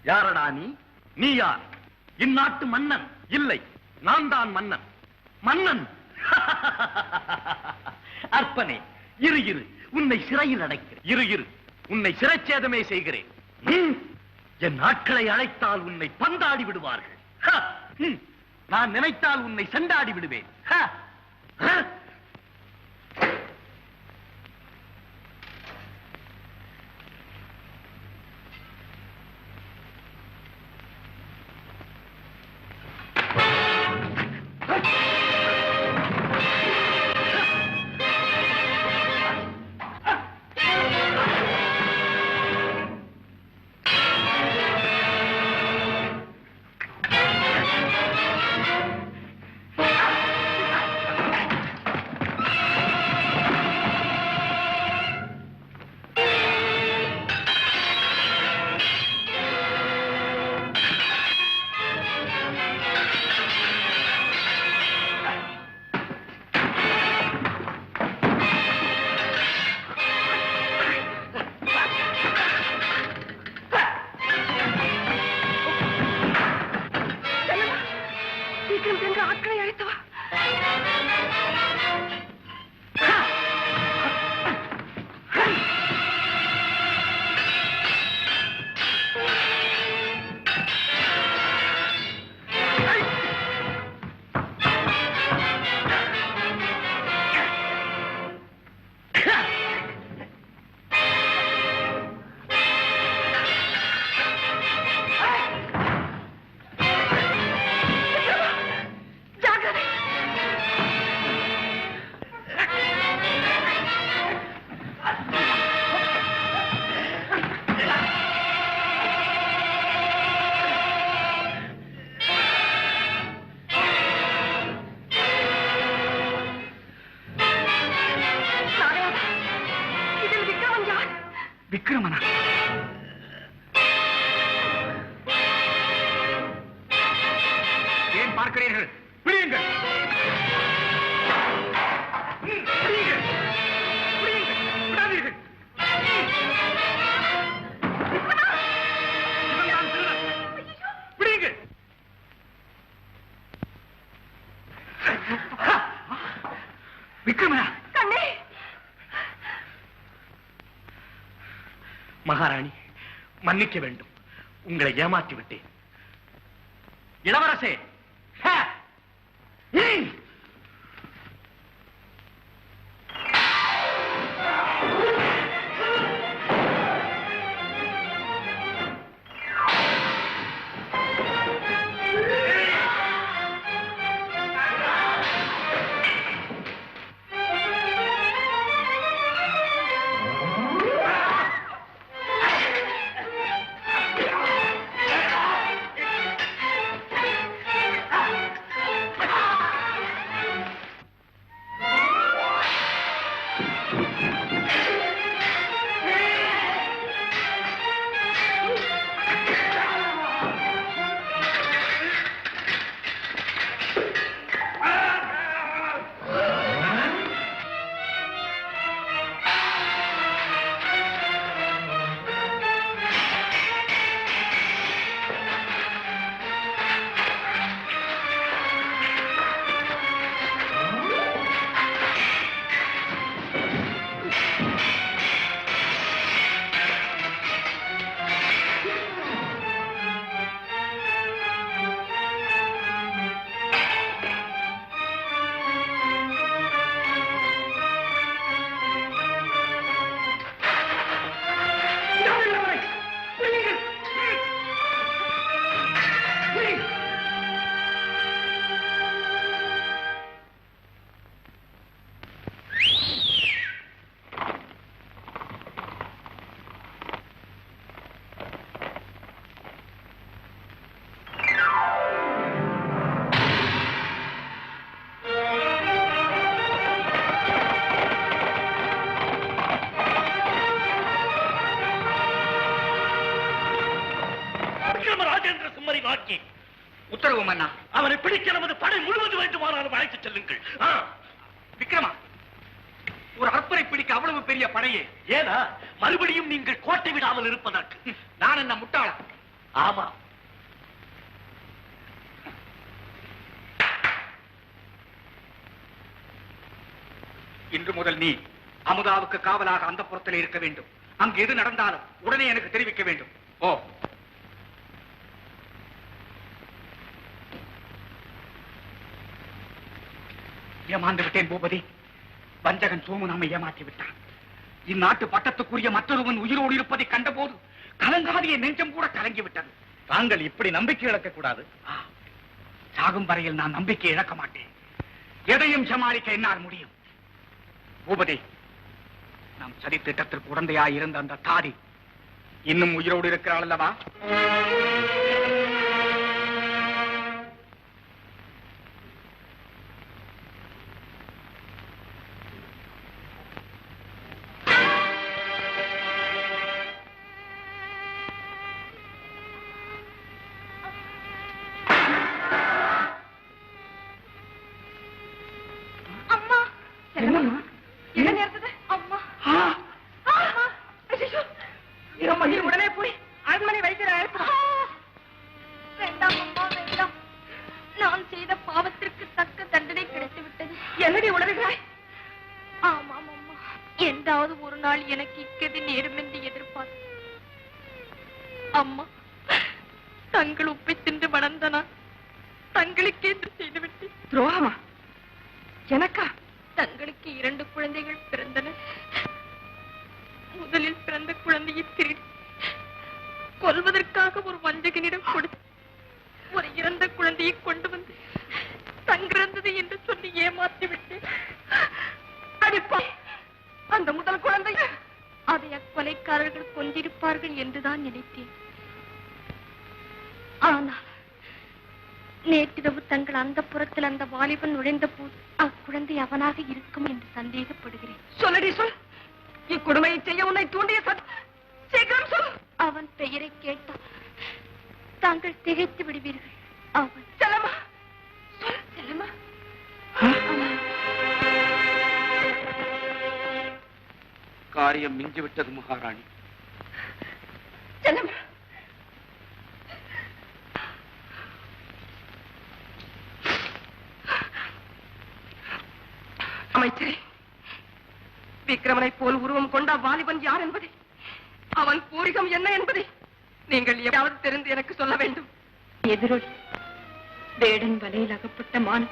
யாரடா நீ? நீ யார்? இந்நாட்டு மன்னன் இல்லை, நான் தான் மன்னன். மன்னன் அற்பனே, இரு இரு, உன்னை சிறையில் அடைக்கிறேன். இரு இரு, உன்னை சிறைச்சேதமே செய்கிறேன். என் ஆட்களை அழைத்தால் உன்னை பந்தாடி விடுவார்கள். நான் நினைத்தால் உன்னை செண்டாடி விடுவேன். விக்ரமனா? ஏன் பார்க்கிறீர்கள்? பிடியுங்கள், விடாதீர்கள். பிடியுங்கள். விக்ரமனா? மகாராணி, மன்னிக்க வேண்டும், உங்களை ஏமாற்றி விட்டேன். இளவரசே, உத்தரவு மன்னா. அவனை பிடிக்க நமது படை முழுவதும் வேண்டுமானாலும் அழைத்துச் செல்லுங்கள். விக்ரமா, ஒரு அற்பரை பிடிக்க அவ்வளவு பெரிய படையே. ஏனா மறுபடியும் நீங்கள் கோட்டை விடாமல் இருப்பதற்கு. நான் என்ன முட்டாளா? ஆமா. இன்று முதல் நீ அமுதாவுக்கு காவலாக அந்த புறத்தில் இருக்க வேண்டும். அங்கு எது நடந்தாலும் உடனே எனக்கு தெரிவிக்க வேண்டும். ஓ, ஏமாந்து விட்டேன் பூபதி. வஞ்சகன் சோமு நம்மை ஏமாற்றி விட்டான். இந்நாட்டு பட்டத்துக்குரிய மற்றொருவன் உயிரோடு இருப்பதை கண்டபோது கலங்காதிய நெஞ்சம் கூட கலங்கிவிட்டது. தாங்கள் இப்படி நம்பிக்கை இழக்க கூடாது. சாகும் வரையில் நான் நம்பிக்கை இழக்க மாட்டேன். எதையும் சமாளிக்க என்னால் முடியும். பூபதி, நாம் சதி திட்டத்திற்கு உடந்தையாய் இருந்த அந்த தாதி இன்னும் உயிரோடு இருக்கிறாள் அல்லவா? உடனே போய் அரண்மனை வைத்தியர் வேண்டாம் அம்மா வேண்டாம். நான் செய்த பாவத்திற்கு தக்க தண்டனை கிடைத்து விட்டது. என்னடி உளறுகிறாய்? ஆமாம் அம்மா, என்றாவது ஒரு நாள் எனக்கு இக்கதி நேரும் என்று எதிர்பார்த்து. அம்மா, தங்கள் உப்பை தின்று வளர்ந்தனா தங்களுக்கு என்று செய்துவிட்டு. துரோகமா? எனக்கா? தங்களுக்கு 2 குழந்தைகள் பிறந்தனர். முதலில் பிறந்த குழந்தையை திருடி கொல்வதற்காக ஒரு வஞ்சகனிடம் கொடுத்து ஒரு இறந்த குழந்தையை கொண்டு வந்து தங்கிருந்தது என்று சொல்லி ஏமாற்றி விட்டேன். அடிப்பா, அந்த முதல் குழந்தை அதை அக்கொலைக்காரர்கள் கொண்டிருப்பார்கள் என்றுதான் நினைத்தேன். ஆனால் நேற்றிரவு தங்கள் அந்த புறத்தில் அந்த வாலிபன் நுழைந்த போது அக்குழந்தை அவனாக இருக்கும் என்று சந்தேகப்படுகிறேன். சொல்லடி சொல். இக்கொடுமையை செய்ய உன்னை தூண்டிய சீக்கிரம் சொல். அவன் பெயரை கேட்டால் தாங்கள் திகைத்து விடுவீர்கள். அவன் செல்லம்மா. சொல் செல்லம்மா. காரியம் மிஞ்சிவிட்டது மகாராணி. செல்லம்மா. அமைச்சரே, விக்ரமனை போல் உருவம் கொண்ட வாலிபன் யார் என்பதை, அவன் பூரிகம் என்ன என்பதை நீங்கள் எவ்வளவு தெரிந்து எனக்கு சொல்ல வேண்டும். எதிரொலி வேடன் வலையில் அகப்பட்ட மான்,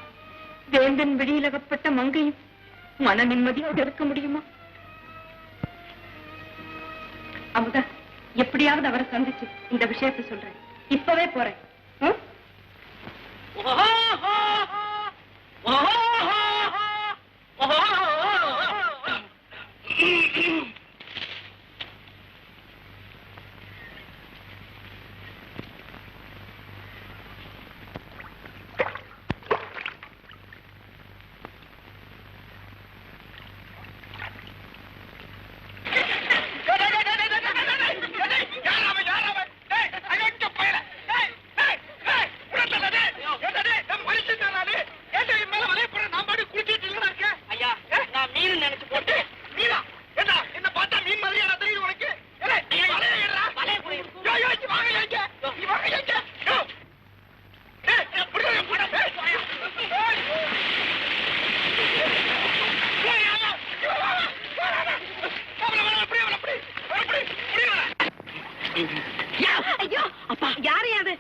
வேந்தன் வெளியில் அகப்பட்ட மங்கையும் மன நிம்மதியாக இருக்க முடியுமா? அமுதா, எப்படியாவது அவரை சந்திச்சு இந்த விஷயத்தை சொல்றேன். இப்பவே போறேன். ஐயோ அப்பா, யாரையாது?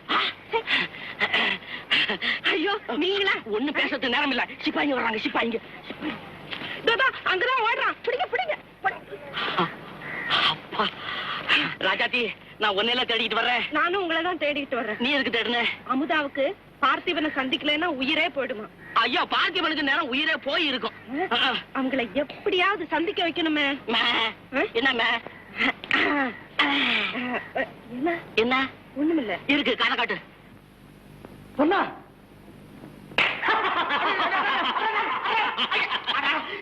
ஐயோ நீங்களா? ஒண்ணு பேசுறது நேரம் இல்ல. சிப்பாயிங்க வர்றாங்க. சிப்பாயிங்க அங்கதான் ஓடுறான். பிடிங்க பிடிங்க. அப்பா ராஜாத்தி, நான் ஒன்னையில தேடிட்டு வர்றேன். நானும் உங்களை தான் தேடிட்டு வர்றேன். நீ எதுக்கு தேடுன? அமுதாவுக்கு பார்த்திபனை சந்திக்கலன்னா உயிரே போயிடுமா? ஐயா, பார்த்திபனுக்கு நேரம் உயிரே போய் இருக்கும். அவங்களை எப்படியாவது சந்திக்க வைக்கணுமே. என்ன என்ன என்ன? ஒண்ணுமில்ல. இருக்கு, காண காட்டு. பொண்ணா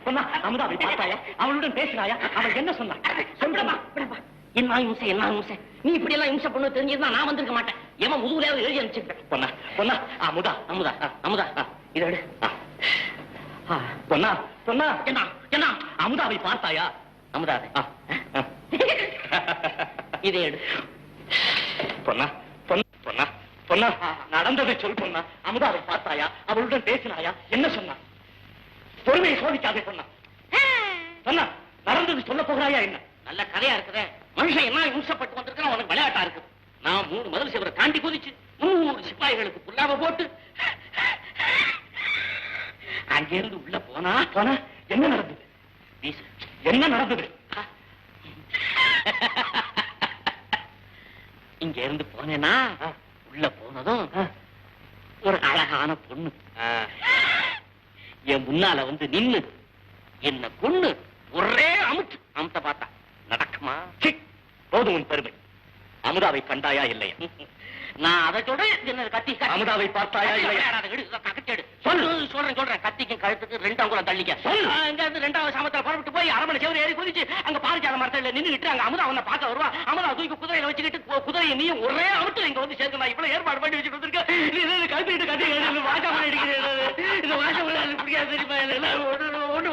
பொண்ணா, அமுதாவை பார்த்தாயா? அவளுடன் பேசினாயா? அவள் என்ன சொன்னா? சொல்றமா? என்ன இம்சை, என்ன இம்சை? நீ இப்படி எல்லாம் இம்சை பண்ண தெரிஞ்சிருந்தா நான் வந்திருக்க மாட்டேன். எவன் முதுகுலையாவது எழுதி அனுப்பிச்சிருப்பேன். பொண்ணா பொண்ணா, அமுதா அமுதா அமுதா, இதை எடு. பொண்ணா பொண்ணா, என்ன என்ன? அமுதாவை பார்த்தாயா? அமுதாவே இதை எடு. பொன்னா பொன்னா பொன்னா நடந்ததை சொல் பொன்னா. அமுதாவை பார்த்தாயா? அவளுடன் பேசினாயா? என்ன சொன்னா? பொறுமையை சோதிக்காதே பொன்னா. சொன்னா நடந்தது சொல்ல போகிறாயா? என்ன நல்ல கதையா இருக்குதே. மனுஷன் என்ன இம்சப்பட்டு வந்திருக்கான், உனக்கு விளையாட்டா இருக்கு. நான் 3 மதில் சிவரை தாண்டி குதிச்சு 300 சிப்பாய்களுக்கு புல்லாம போட்டு அங்கிருந்து உள்ள போனா என்ன நடந்தது? என்ன நடந்தது? இங்க இருந்து போனேன்னா உள்ள போனதும் ஒரு அழகான பொண்ணு என் முன்னால வந்து நின்னு என்ன பொண்ணு ஒரே அமுத்த பார்த்தா. நடக்குமா? போதும் உன் பெருமை. அமுதாவை கண்டாயா இல்லையா? நான் அதை சொல்ற கத்தி. அமுதாவை பார்த்தாயா இல்லையா? சொல்றேன் கத்திக்கும் கழுத்துக்கு 2 அங்குலம் தள்ளிக்க. இங்க இருந்து 2வது சாமத்துல புறப்பட்டு போய் அரமனை செவரு ஏறி குதிச்சு அங்க பாரிஜாத மரத்துல நின்னுட்டு அங்க அமுதா அவனை பார்க்க வருவா. அமுதா தூக்கி குதிரையில வச்சுக்கிட்டு குதிரையை நீயும் ஒரே அமுத்து இங்க வந்து சேர்க்கணும். இவ்வளவு ஏற்பாடு பண்ணி வச்சுட்டு வந்திருக்க. கத்திட்டு கத்தி வாசம் அடிக்கிறேன். இந்த வாசம் பிடிக்காது தெரியுமா? ஒண்ணு